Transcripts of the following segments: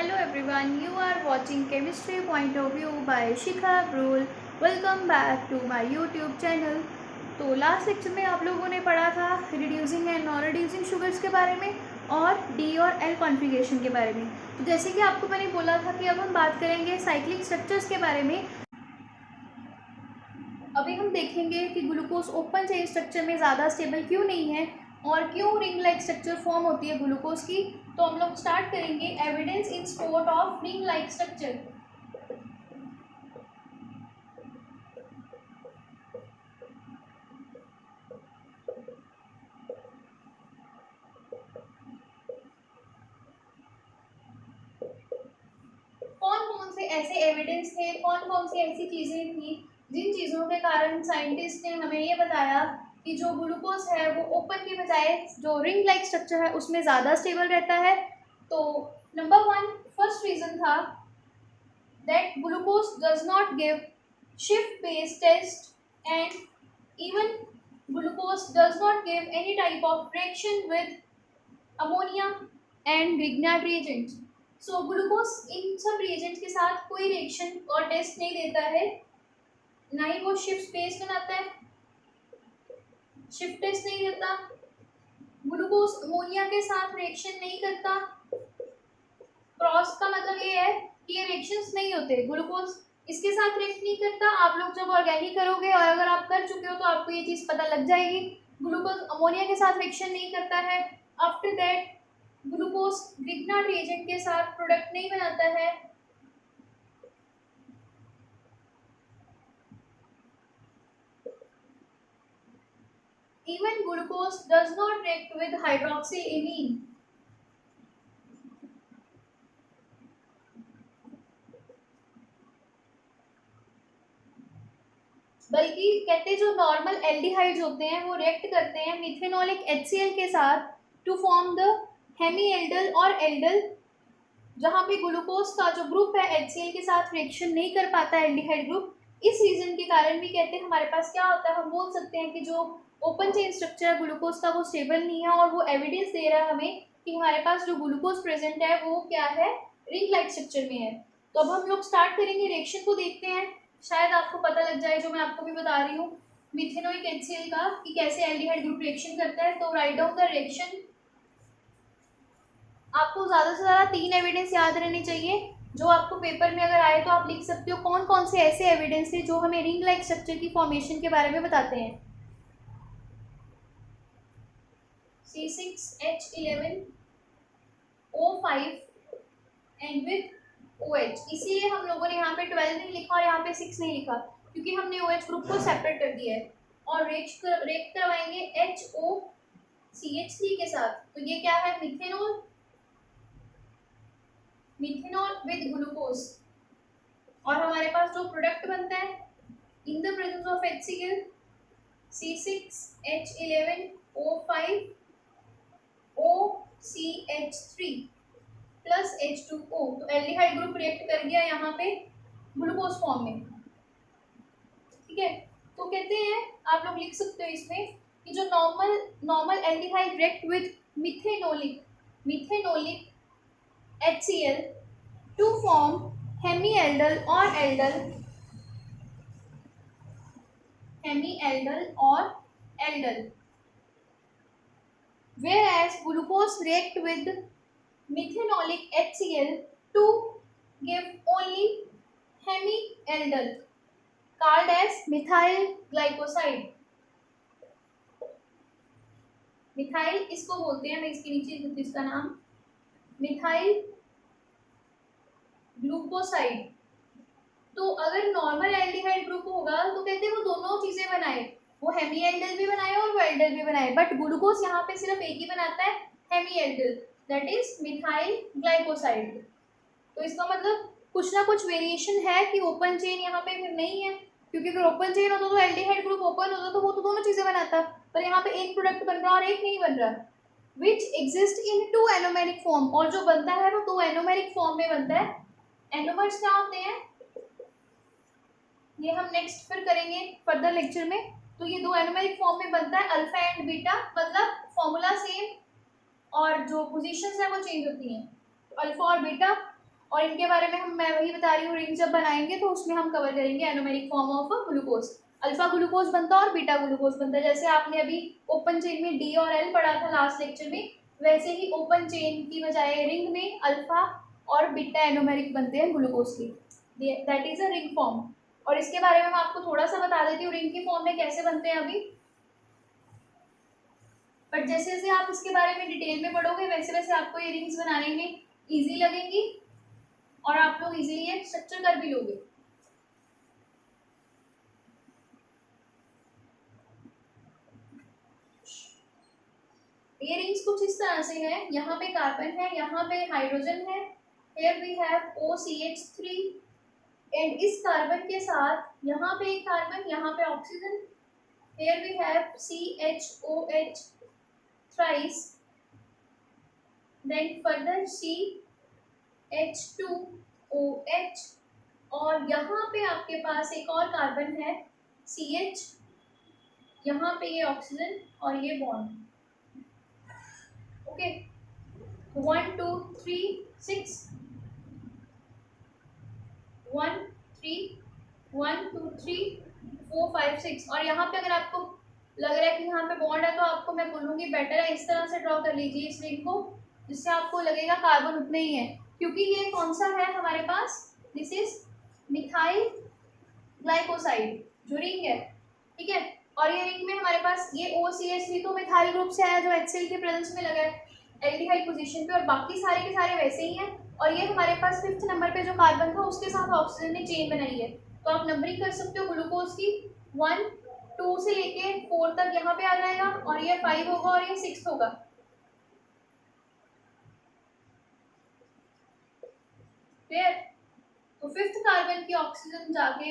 Hello everyone, you are watching Chemistry Point of View by Shikha Brule. Welcome back to my YouTube channel. तो last lecture में आप लोगों ने पढ़ा था reducing and non reducing sugars के बारे में और डी और एल कॉन्फ़िगरेशन के बारे में। तो जैसे कि आपको मैंने बोला था कि अब हम बात करेंगे साइक्लिक स्ट्रक्चर्स के बारे में। अभी हम देखेंगे कि ग्लूकोज ओपन चेन स्ट्रक्चर में ज़्यादा स्टेबल क्यों नहीं है और क्यों रिंग लाइक स्ट्रक्चर फॉर्म होती है ग्लूकोज की। तो हम लोग स्टार्ट करेंगे evidence in support of ring like structure. कौन कौन से ऐसे एविडेंस थे, कौन कौन सी ऐसी चीज़ें थी जिन चीज़ों के कारण साइंटिस्ट ने हमें ये बताया कि जो ग्लूकोज है वो ओपन के बजाय जो रिंग लाइक स्ट्रक्चर है उसमें ज़्यादा स्टेबल रहता है। तो नंबर वन फर्स्ट रीज़न था that glucose does not give shift based test and even glucose does not give any type of reaction with ammonia and Grignard reagents. So glucose इन सब reagents के साथ कोई reaction और test नहीं देता है, ना ही वो shift base बनाता है, shift test नहीं देता, ग्लूकोज अमोनिया के साथ रिएक्शन नहीं करता। क्रॉस का मतलब ये है कि ये रिएक्शंस नहीं होते, ग्लूकोज इसके साथ रिएक्ट नहीं करता। आप लोग जब ऑर्गेनिक करोगे और अगर आप कर चुके हो तो आपको ये चीज़ पता लग जाएगी, ग्लूकोज अमोनिया के साथ रिएक्शन नहीं करता है। After that glucose Grignard reagent के साथ प्रोडक्ट नहीं बनाता है। Even glucose does not react with hydroxyl बल्कि कहते जो नॉर्मल एल्डिहाइड्स होते हैं वो रिएक्ट करते हैं मिथेनॉलिक HCl के साथ टू फॉर्म द हेमीएल्डल और एल्डल। जहाँ पे ग्लूकोज का जो ग्रुप है HCl के साथ रिएक्शन नहीं कर पाता है एल्डिहाइड ग्रुप, इस रीजन के कारण भी कहते हैं हमारे पास क्या होता है, हम बोल सकते हैं कि जो ओपन चेन स्ट्रक्चर है ग्लूकोज का वो स्टेबल नहीं है और वो एविडेंस दे रहा है हमें कि हमारे पास जो ग्लूकोज प्रेजेंट है वो क्या है, रिंग लाइक स्ट्रक्चर में है। तो अब हम लोग स्टार्ट करेंगे, रिएक्शन को देखते हैं, शायद आपको पता लग जाए जो मैं आपको भी बता रही हूँ मिथेनोइक HCl का कि कैसे एल्डिहाइड ग्रुप रिएक्शन करता है। तो राइट डाउन द रिएक्शन। आपको ज़्यादा से ज़्यादा 3 एविडेंस याद रहने चाहिए जो आपको पेपर में अगर आए तो आप लिख सकते हो कौन कौन से ऐसे एविडेंस थे जो हमें रिंग लाइक स्ट्रक्चर की फॉर्मेशन के बारे में बताते हैं। C6H11O5 and with OH। इसीलिए हम लोगों ने यहाँ पे 12 नहीं लिखा और यहाँ पे 6 नहीं लिखा क्योंकि हमने OH ग्रुप को सेपरेट कर दिया है और रेट करवाएंगे HOCH3 के साथ। तो ये क्या है, मिथेनॉल, मिथेनॉल विद ग्लूकोज, और हमारे पास जो प्रोडक्ट बनता है in the presence of HCl C6H11O5 OCH3 plus H2O। तो एल्डिहाइड ग्रुप रिएक्ट कर गया यहाँ पे ग्लूकोज फॉर्म में, ठीक है। तो कहते हैं आप लोग लिख सकते हो इसमें कि जो normal aldehyde react with methanolic HCl to form hemiacetal और acetal, whereas glucose react with methanolic HCl to give only hemialdol called as methyl glycoside। Methyl इसको बोलते हैं, मैं इसके नीचे इसका नाम मिथाइल ग्लूकोसाइड। तो अगर नॉर्मल एल्डिहाइड ग्रुप होगा तो कहते हैं वो दोनों चीजें बनाए, वो हेमीएल्डल भी बनाए और वो एल्डल भी बनाए, बट ग्लूकोज यहाँ पे सिर्फ एक ही बनाता है, हेमीएल्डल, दैट इज मिथाइल ग्लाइकोसाइड। तो इसका मतलब कुछ ना कुछ वेरिएशन है कि ओपन चेन यहाँ पे फिर नहीं है, क्योंकि अगर ओपन चेन होता तो एल्डिहाइड ग्रुप ओपन होता तो वो तो दोनों चीजें बनाता, पर यहाँ पे एक प्रोडक्ट बन रहा और एक नहीं बन रहा। Which exist in 2 anomeric form, और जो बनता है वो 2 एनोमेरिक फॉर्म में बनता है। एनोमर्स क्या होते हैं ये हम नेक्स्ट फिर करेंगे फर्दर लेक्चर में। तो ये 2 एनोमेरिक फॉर्म में बनता है, अल्फा एंड बीटा, मतलब फॉर्मूला सेम और जो पोजीशंस है वो चेंज होती हैं, अल्फा और बीटा। और इनके बारे में मैं वही बता रही हूँ, रिंग जब बनाएंगे तो उसमें हम कवर करेंगे anomeric form of glucose. Alpha glucose बनता है और बीटा ग्लूकोज बनता है। जैसे आपने अभी ओपन चेन में डी और एल पढ़ा था लास्ट लेक्चर में, वैसे ही ओपन चेन की बजाय रिंग में अल्फा और बीटा एनोमेरिक बनते हैं ग्लूकोज की, that is a ring form. और इसके बारे में मैं आपको थोड़ा सा बता देती हूँ रिंग की फॉर्म में कैसे बनते हैं अभी, बट जैसे जैसे आप इसके बारे में डिटेल में पढ़ोगे वैसे वैसे आपको ये रिंग्स बनाने में इजी लगेंगी और आप लोग इजीली ये स्ट्रक्चर कर भी लोगे। ये रिंग्स कुछ इस तरह से है, यहाँ पे कार्बन है, यहाँ पे हाइड्रोजन है, here we have OCH3 and इस कार्बन के साथ यहाँ पे एक कार्बन, यहाँ पे oxygen, here we have CHOH thrice, then further CH2OH और यहाँ पे आपके पास एक और कार्बन है CH, यहाँ पे ये ऑक्सीजन और ये बॉन्ड। ओके 1 2 3 6 1 3 1 2 3 4 5 6 और यहाँ पे अगर आपको लग रहा है कि यहाँ पे बॉन्ड है तो आपको मैं बोलूँगी बेटर है इस तरह से ड्रॉ कर लीजिए इस रिंग को, जिससे आपको लगेगा कार्बन उतने ही है, क्योंकि ये कौन सा है हमारे पास, दिस इज मिथाइल ग्लाइकोसाइड जो रिंग है, ठीक है। और ये रिंग में हमारे पास ये OCH3 तो मिथाइल ग्रुप से आया जो HCl के प्रेजेंस में लगा है एल्डिहाइड पोजीशन पे, और बाकी सारे के सारे वैसे ही हैं। और ये हमारे पास 5th नंबर पे जो कार्बन था उसके साथ ऑक्सीजन ने चेन बनाई है, तो आप नंबरिंग कर सकते हो ग्लूकोज की 1 2 से लेके 4 तक यहाँ पे आ जाएगा, और ये 5 होगा और ये 6 होगा। क्लियर? तो 5th कार्बन की ऑक्सीजन जाके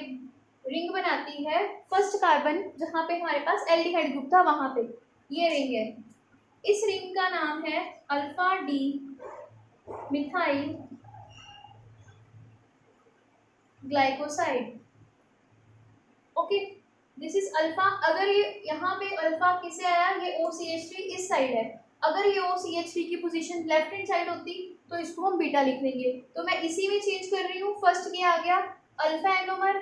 रिंग बनाती है 1st कार्बन जहाँ पे हमारे पास एल्डिहाइड ग्रुप था वहां पे, ये रिंग है। इस रिंग का नाम है alpha D methyl glycoside. Okay this is alpha. अगर ये यहाँ पे अल्फा किसे आया, ये OCH3 इस साइड है, अगर ये OCH3 की पोजीशन लेफ्ट हैंड साइड होती तो इसको हम बीटा लिख देंगे, तो मैं इसी में चेंज कर रही हूँ। फर्स्ट क्या आ गया अल्फा एनोमर,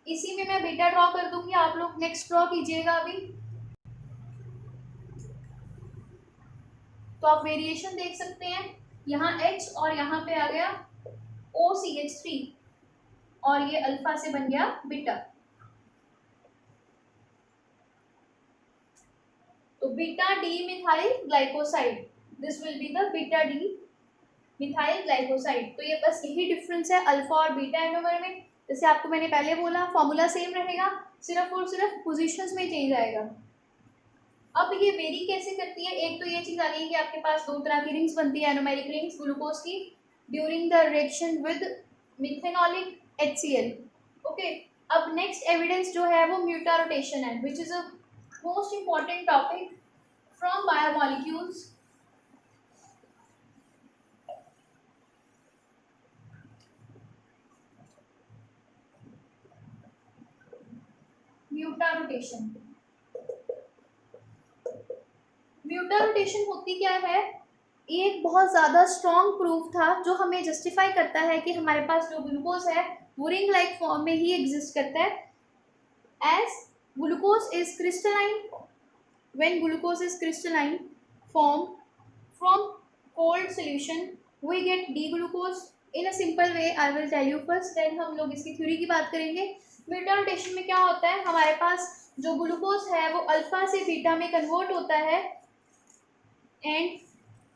इसी में मैं बीटा ड्रॉ कर दूंगी, आप लोग नेक्स्ट ड्रॉ कीजिएगा अभी। तो आप वेरिएशन देख सकते हैं, यहाँ H और यहाँ पे आ गया OCH3 और ये अल्फा से बन गया बीटा। तो beta D methyl glycoside, this will be the beta D methyl glycoside. तो ये बस यही डिफरेंस है अल्फा और बीटा एनोमर में। जैसे आपको मैंने पहले बोला फॉर्मूला सेम रहेगा, सिर्फ और सिर्फ पोजीशंस में चेंज आएगा। अब ये वेरी कैसे करती है, एक तो ये चीज आ गई कि आपके पास 2 तरह की रिंग्स बनती है एनोमेरिक रिंग्स ग्लूकोज की during the reaction with methanolic HCl। Okay अब नेक्स्ट एविडेंस जो है वो म्यूटा रोटेशन है, which is a most important topic from biomolecules. Mutarotation, mutarotation होती क्या है, ये एक बहुत ज़्यादा स्ट्रॉन्ग प्रूफ था जो हमें जस्टिफाई करता है कि हमारे पास जो ग्लूकोज है वो रिंग लाइक फॉर्म में ही एग्जिस्ट करता है। As glucose is crystalline, when glucose is crystalline form from cold solution we get D glucose in a simple way. I will tell you first, then हम लोग इसकी theory की बात करेंगे। म्यूटा rotation में क्या होता है, हमारे पास जो ग्लूकोज है वो अल्फा से बीटा में कन्वर्ट होता है and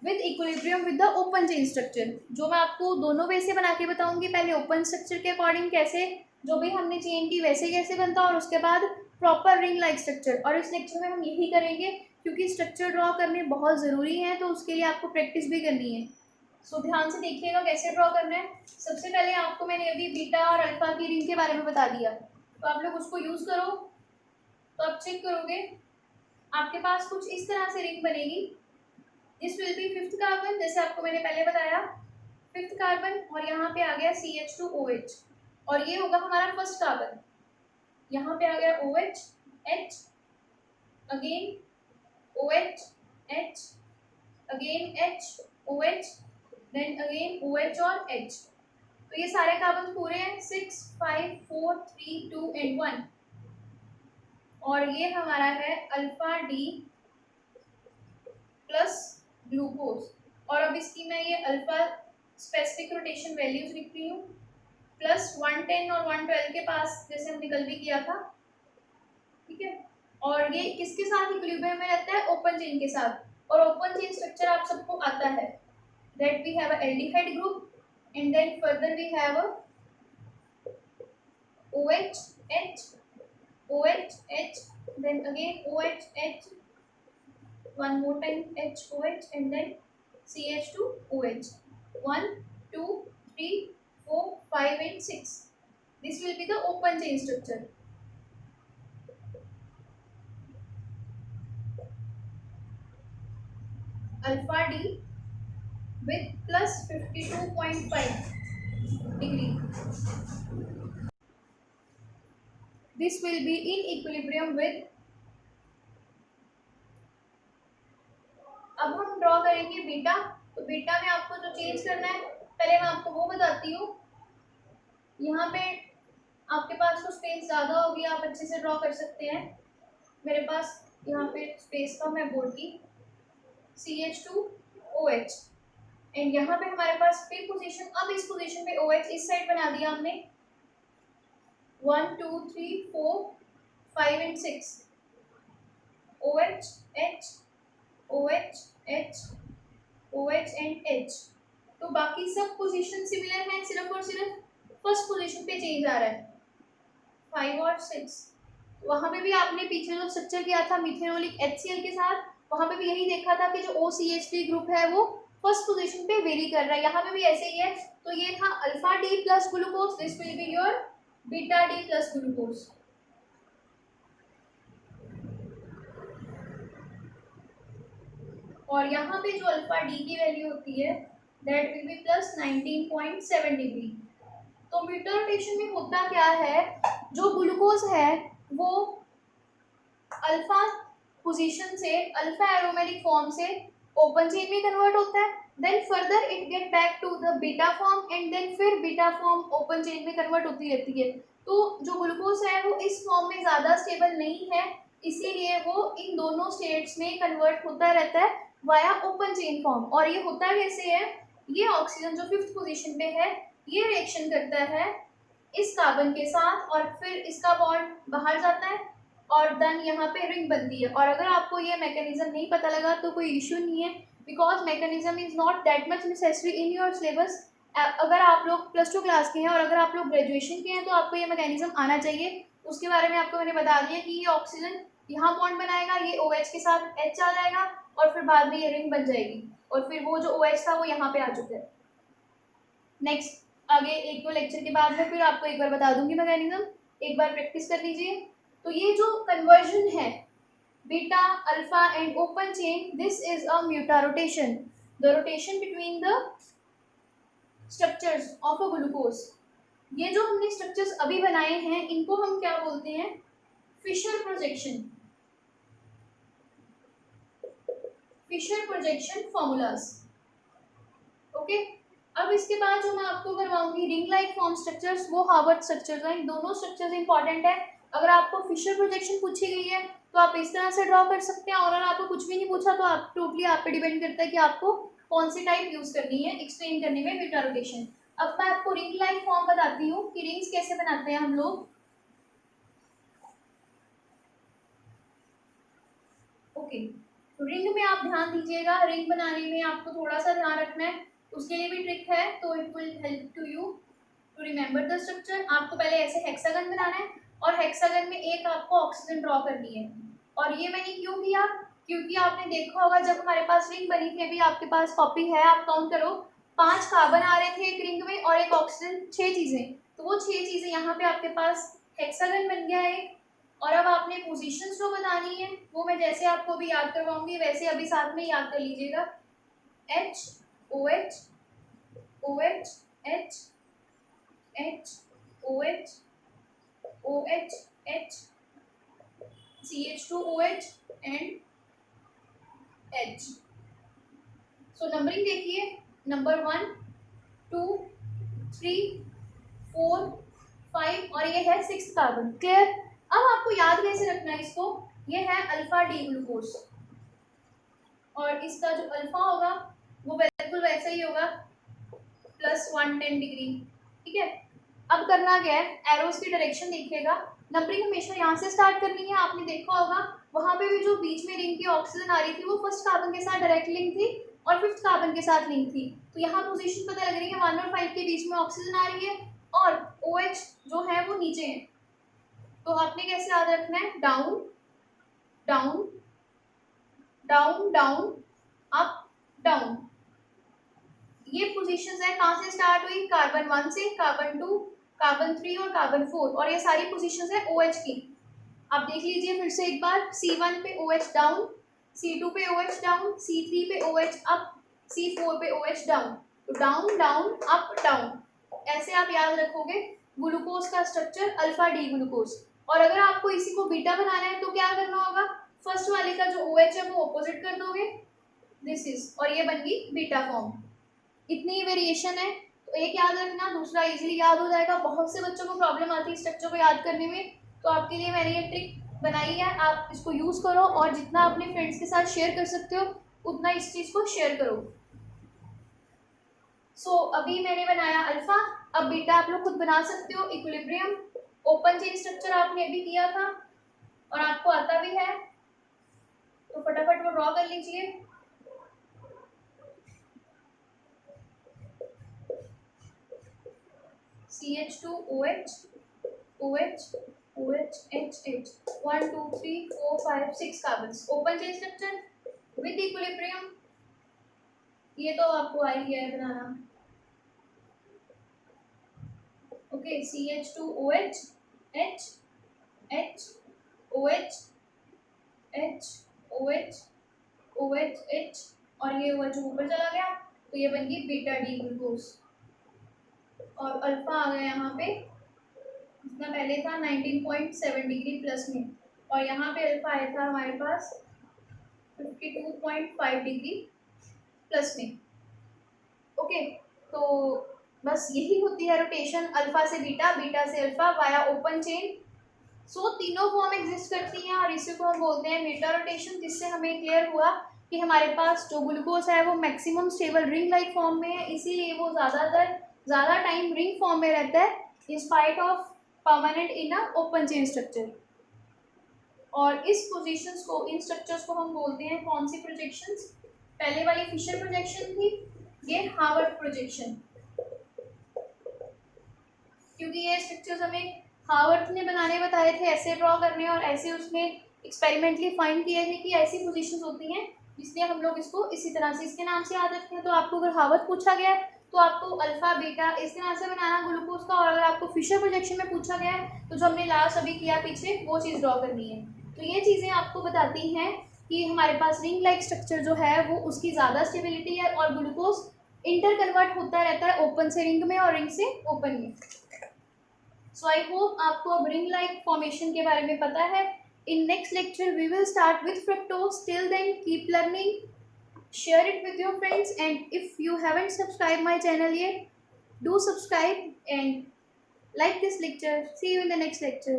with equilibrium with the open chain structure, जो मैं आपको दोनों वे से बना के बताऊंगी। पहले ओपन स्ट्रक्चर के अकॉर्डिंग कैसे जो भी हमने चेन की वैसे कैसे बनता, और उसके बाद प्रॉपर रिंग लाइक स्ट्रक्चर। और इस लेक्चर में हम यही करेंगे क्योंकि स्ट्रक्चर ड्रॉ करने बहुत ज़रूरी है, तो उसके लिए आपको प्रैक्टिस भी करनी है। सो ध्यान से देखिएगा कैसे ड्रॉ करना है। सबसे पहले आपको मैंने अभी बीटा और अल्फा की रिंग के बारे में बता दिया, तो आप लोग उसको यूज़ करो। तो आप चेक करोगे आपके पास कुछ इस तरह से रिंग बनेगी। This will be 5th carbon, जैसे आपको मैंने पहले बताया 5th कार्बन, और यहाँ पे आ गया CH2OH, और ये होगा हमारा 1st कार्बन। यहाँ पे आ गया OH H, again OH H, again H OH, then again OH और H। तो ये सारे कार्बन पूरे हैं 6 5 4 3 2 एंड 1। और ये हमारा है अल्फा डी प्लस ग्लूकोज। और अब इसकी मैं ये अल्फा स्पेसिफिक रोटेशन वैल्यूज लिख रही हूँ प्लस 110 और 112 के पास, जैसे हमने कल भी किया था, ठीक है। और ये किसके साथ इक्विलिब्रियम में रहता है? ओपन चेन के साथ। और ओपन चेन स्ट्रक्चर आप सबको आता है, that we have a aldehyde group and then further we have a OH H OH H, then again OH H, one more time HOH, and then CH2OH, 1 2 3 4 5 and 6. This will be the open chain structure. Alpha D with plus 52.5 degree. This will be in equilibrium with, अब हम draw करेंगे beta. तो beta में आपको जो change करना है, पहले मैं आपको वो बताती हूँ। यहाँ पे आपके पास तो स्पेस ज़्यादा होगी, आप अच्छे से ड्रॉ कर सकते हैं। मेरे पास यहाँ पे स्पेस कम है बोर्ड की। CH2OH, एंड यहाँ पे हमारे पास फिर पोजीशन, अब इस पोजीशन पे OH इस साइड बना दिया हमने, 1 2 3 4 5 and 6, OH H OH H OH and H। तो बाकी सब पोजीशन सिमिलर हैं, सिर्फ और सिर्फ फर्स्ट पोजीशन पे चेंज आ रहा है 5 और 6। वहाँ पे भी आपने पीछे जो स्ट्रक्चर किया था मिथेनोलिक HCl के साथ, वहाँ पे भी यही देखा था कि जो OCH3 ग्रुप है वो फर्स्ट पोजीशन पे वेरी कर रहा है। यहाँ पे भी ऐसे ही है। तो ये था alpha D plus glucose, this will be your beta D plus glucose. और यहाँ पे जो अल्फा डी की वैल्यू होती है that will be plus 19.7 degree. तो मीटर रोटेशन में होता क्या है, जो ग्लूकोज है वो अल्फा पोजीशन से, अल्फा एरोमेटिक फॉर्म से ओपन चेन में कन्वर्ट होता है, then further it get back to the beta form and then फिर बीटा फॉर्म ओपन चेन में कन्वर्ट होती रहती है। तो जो ग्लूकोज है वो इस फॉर्म में ज़्यादा स्टेबल नहीं है, इसीलिए वो इन दोनों स्टेट्स में कन्वर्ट होता रहता है वाया ओपन चेन फॉर्म। और ये होता कैसे है, ये ऑक्सीजन जो 5th पोजीशन पे है ये रिएक्शन करता है इस कार्बन के साथ और फिर इसका बॉन्ड बाहर जाता है और देन यहाँ पे रिंग बनती है। और अगर आपको ये मैकेनिज्म नहीं पता लगा तो कोई इशू नहीं है, because mechanism is not that much necessary in your syllabus. अगर आप लोग +2 क्लास के हैं और अगर आप लोग ग्रेजुएशन के हैं तो आपको ये मैकेनिज्म आना चाहिए। उसके बारे में आपको मैंने बता दिया कि ये ऑक्सीजन यहाँ बॉन्ड बनाएगा, ये OH के साथ H आ जाएगा और फिर बाद में ये रिंग बन जाएगी और फिर वो जो OH था वो यहाँ पे आ चुका है। नेक्स्ट आगे 1-2 लेक्चर के बाद में फिर आपको एक बार बता दूंगी मैकेनिज्म, एक बार प्रैक्टिस कर लीजिए। तो ये जो कन्वर्जन है beta alpha and open chain, this is a mutarotation, the rotation between the structures of a glucose. ये जो हमने स्ट्रक्चर्स अभी बनाए हैं इनको हम क्या बोलते हैं, Fischer projection, Fischer projection formulas. Okay, अब इसके बाद जो मैं आपको करवाऊंगी रिंग लाइक फॉर्म स्ट्रक्चर्स, वो हार्वर्ड स्ट्रक्चर्स हैं। दोनों स्ट्रक्चर्स इंपॉर्टेंट है। अगर आपको फिशर प्रोजेक्शन पूछी गई है तो आप इस तरह से ड्रॉ कर सकते हैं, और अगर आपको कुछ भी नहीं पूछा तो आप टोटली आप पे डिपेंड करता है कि आपको कौन सी टाइप यूज करनी है एक्सप्लेन करने में बीटा रोटेशन। अब मैं आपको रिंग लाइक फॉर्म बताती हूँ कि रिंग्स कैसे बनाते हैं हम लोग। ओके, रिंग में आप ध्यान दीजिएगा, रिंग बनाने में आपको थोड़ा सा ध्यान रखना है, उसके लिए भी ट्रिक है, तो it will help to you to remember the structure. आपको पहले ऐसे हेक्सागन बनाना है और हेक्सागन में एक आपको ऑक्सीजन ड्रॉ करनी है। और ये मैंने क्यों किया, क्योंकि आपने देखा होगा जब हमारे पास रिंग बनी थी, अभी आपके पास कॉपी है, आप काउंट करो, 5 कार्बन आ रहे थे एक रिंग में और एक ऑक्सीजन, 6 चीज़ें। तो वो 6 चीज़ें यहाँ पे आपके पास हेक्सागन बन गया है। और अब आपने पोजीशंस जो बतानी है वो मैं जैसे आपको अभी याद करवाऊंगी वैसे अभी साथ में याद कर लीजिएगा। H OH OH H H OH OH H CH2OH and H। So numbering देखिए, नंबर 1, 2, 3, 4, 5 और ये है 6 कार्बन। क्लियर? अब आपको याद कैसे रखना है इसको, ये है अल्फा डी ग्लूकोज और इसका जो अल्फा होगा वो बिल्कुल वैसा ही होगा +110 डिग्री। ठीक है, अब करना क्या है, एरोस की डायरेक्शन देखिएगा, नंबरिंग हमेशा यहाँ से स्टार्ट करनी है। आपने देखा होगा वहाँ पे भी जो बीच में रिंग की ऑक्सीजन आ रही थी वो फर्स्ट कार्बन के साथ डायरेक्ट लिंक थी और फिफ्थ कार्बन के साथ लिंक थी। तो यहाँ पोजीशन पता लग रही है 1 और 5 के बीच में ऑक्सीजन आ रही है और OH जो है वो नीचे है। तो आपने कैसे याद रखना है, down down down down up down. ये पोजीशंस है कहाँ से स्टार्ट हुई, कार्बन 1 से, कार्बन 2, कार्बन 3 और कार्बन 4 और ये सारी पोजीशंस है OH की। आप देख लीजिए फिर से एक बार, C1 पे OH डाउन, C2 पे OH डाउन, C3 पे OH अप, C4 पे OH डाउन। तो डाउन डाउन अप डाउन, ऐसे आप याद रखोगे ग्लूकोज का स्ट्रक्चर अल्फा डी ग्लूकोज। और अगर आपको इसी को बीटा बनाना है तो क्या करना होगा, फर्स्ट वाले का जो OH है वो ऑपोजिट कर दोगे, दिस इज, और ये बन गई बीटा फॉर्म। इतनी ही वेरिएशन है, तो एक याद रखना, दूसरा इजीली याद हो जाएगा। बहुत से बच्चों को प्रॉब्लम आती है स्ट्रक्चर को याद करने में, तो आपके लिए मैंने ये ट्रिक बनाई है, आप इसको यूज़ करो और जितना अपने फ्रेंड्स के साथ शेयर कर सकते हो उतना इस चीज़ को शेयर करो। सो अभी मैंने बनाया अल्फा, अब बीटा आप लोग खुद बना सकते हो। इक्विलिब्रियम, ओपन चेन स्ट्रक्चर आपने अभी किया था और आपको आता भी है, तो फटाफट वो ड्रॉ कर लीजिए। CH2OH OH OH HH 1 2 3 4 5 6 carbons, open chain structure with equilibrium. ये तो आपको आ ही है बनाना। Okay, CH2OH H H OH H OH OH H और ये OH ऊपर चला गया, तो ये बन गई बीटा डी ग्लूकोज और अल्फा आ गया यहाँ पे, जितना पहले था 19.7 डिग्री प्लस में, और यहाँ पे अल्फा आया था हमारे पास 52.5 डिग्री प्लस में। ओके, तो बस यही होती है रोटेशन, अल्फा से बीटा, बीटा से अल्फा वाया ओपन चेन। सो तीनों फॉर्म एग्जिस्ट करती हैं और इसी को हम बोलते हैं मेटा रोटेशन, जिससे हमें क्लियर हुआ कि हमारे पास जो ग्लूकोज है वो maximum stable ring like form में है, इसीलिए वो ज़्यादा टाइम रिंग फॉर्म में रहता है in spite of permanent in a open chain structure. और इस पोजीशंस को, इन स्ट्रक्चर्स को हम बोलते हैं कौन सी प्रोजेक्शंस, पहले वाली फिशर प्रोजेक्शन थी, ये हार्वर्ड प्रोजेक्शन, क्योंकि ये स्ट्रक्चर्स हमें हार्वर्ड ने बनाने बताए थे, ऐसे ड्रॉ करने, और ऐसे उसमें एक्सपेरिमेंटली फाइंड किया है कि ऐसी पोजीशंस होती हैं, इसलिए हम लोग इसको इसी तरह से इसके नाम से याद रखते हैं। तो आपको अगर हार्वर्ड पूछा गया है तो आपको अल्फा बीटा इसके नाम से बनाना ग्लूकोज का, और अगर आपको फिशर प्रोजेक्शन में पूछा गया है तो जो हमने लास्ट अभी किया पीछे वो चीज़ ड्रॉ करनी है। तो ये चीज़ें आपको बताती हैं कि हमारे पास रिंग लाइक स्ट्रक्चर जो है वो उसकी ज़्यादा स्टेबिलिटी है और ग्लूकोज इंटर कन्वर्ट होता रहता है ओपन से रिंग में और रिंग से ओपन में। सो आई होप आपको अब रिंग लाइक फॉर्मेशन के बारे में पता है। In next lecture we will start with fructose. Till then keep learning, share it with your friends, and if you haven't subscribed my channel yet, do subscribe and like this lecture. See you in the next lecture.